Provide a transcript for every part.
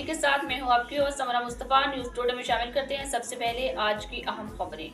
के साथ मैं हूं आपकी होस्ट समरा मुस्तफा। न्यूज टुडे में शामिल करते हैं सबसे पहले आज की अहम खबरें।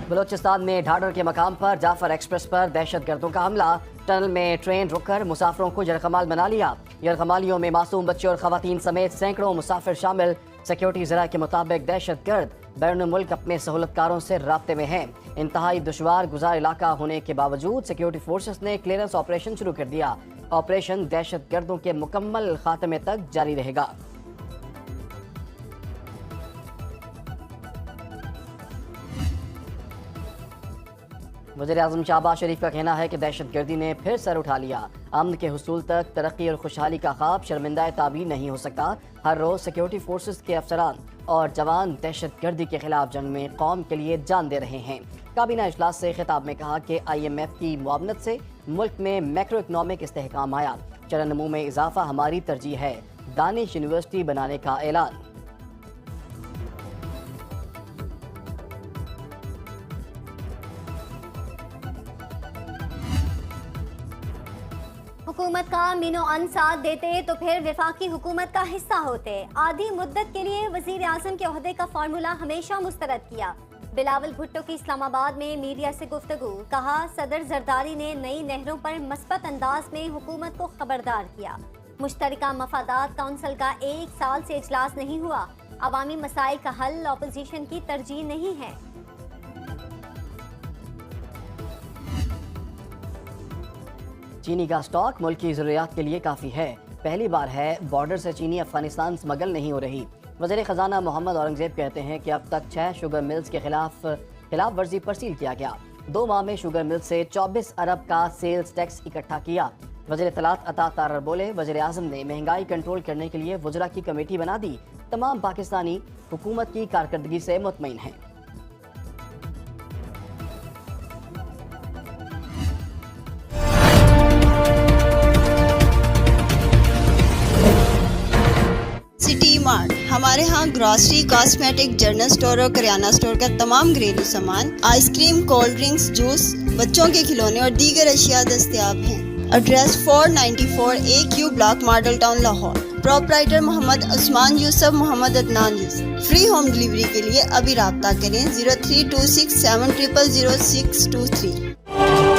बलोचिस्तान में ढाडर के मकाम पर जाफर एक्सप्रेस पर दहशतगर्दों का हमला। टनल में ट्रेन रुककर मुसाफिरों को यरगमाल बना लिया। यरगमालियों में मासूम बच्चे और खवातीन समेत सैकड़ों मुसाफिर शामिल। सिक्योरिटी जरा के मुताबिक दहशतगर्द बैरून मुल्क अपने सहूलतकारों से राब्ते में हैं। इंतहाई दुश्वार गुजार इलाका होने के बावजूद सिक्योरिटी फोर्सेस ने क्लियरेंस ऑपरेशन शुरू कर दिया। ऑपरेशन दहशतगर्दों के मुकम्मल खात्मे तक जारी रहेगा। वज़ीर-ए-आज़म शहबाज शरीफ का कहना है कि दहशतगर्दी ने फिर सर उठा लिया। अमन के हुसूल तक तरक्की और खुशहाली का ख्वाब शर्मिंदा ताबीर नहीं हो सकता। हर रोज़ सिक्योरिटी फोर्सेस के अफसरान और जवान दहशतगर्दी के खिलाफ जंग में कौम के लिए जान दे रहे हैं। काबीना इजलास से खिताब में कहा कि IMF की मुआवनत से मुल्क में मैक्रो इकनॉमिक इस्तेहकाम आया। चलन नमू में इजाफा हमारी तरजीह है। दानिश यूनिवर्सिटी बनाने का ऐलान। हुकूमत का मीनो अन साथ देते तो फिर वफाकी हुकूमत का हिस्सा होते। आधी मुद्दत के लिए वजीर आजम के ओहदे का फार्मूला हमेशा मुस्तरद किया। बिलावल भुट्टो की इस्लामाबाद में मीडिया से गुफ्तगू। कहा, सदर जरदारी ने नई नहरों पर मस्बत अंदाज में हुकूमत को खबरदार किया। मुश्तरका मफादात काउंसिल का 1 साल से इजलास नहीं हुआ। अवामी मसाइल का हल अपोजिशन की तरजीह नहीं है। चीनी का स्टॉक मुल्क की ज़रूरियात के लिए काफ़ी है। पहली बार है बॉर्डर से चीनी अफगानिस्तान स्मगल नहीं हो रही। वज़ीर ख़जाना मोहम्मद औरंगज़ेब कहते हैं कि अब तक 6 शुगर मिल्स के खिलाफ वर्जी पर सील किया गया। 2 माह में शुगर मिल्स से 24 अरब का सेल्स टैक्स इकट्ठा किया। वज़ीर इत्तलात अता तारर बोले, वज़ीर आज़म ने महंगाई कंट्रोल करने के लिए वज़रा की कमेटी बना दी। तमाम पाकिस्तानी हुकूमत की कारकर्दगी से मुतमईन हैं। सिटी मार्ट, हमारे यहाँ ग्रोसरी, कॉस्मेटिक, जनरल स्टोर और करियाना स्टोर का तमाम घरेलू सामान, आइसक्रीम, कोल्ड ड्रिंक्स, जूस, बच्चों के खिलौने और दीगर अशिया दस्तयाब हैं। Address 494 AQ block, model town, Lahore. Proprietor Mohammad Usman Yusuf, Mohammad Adnan Yusuf. Free home delivery के लिए अभी राब्ता करें 0326 7000623।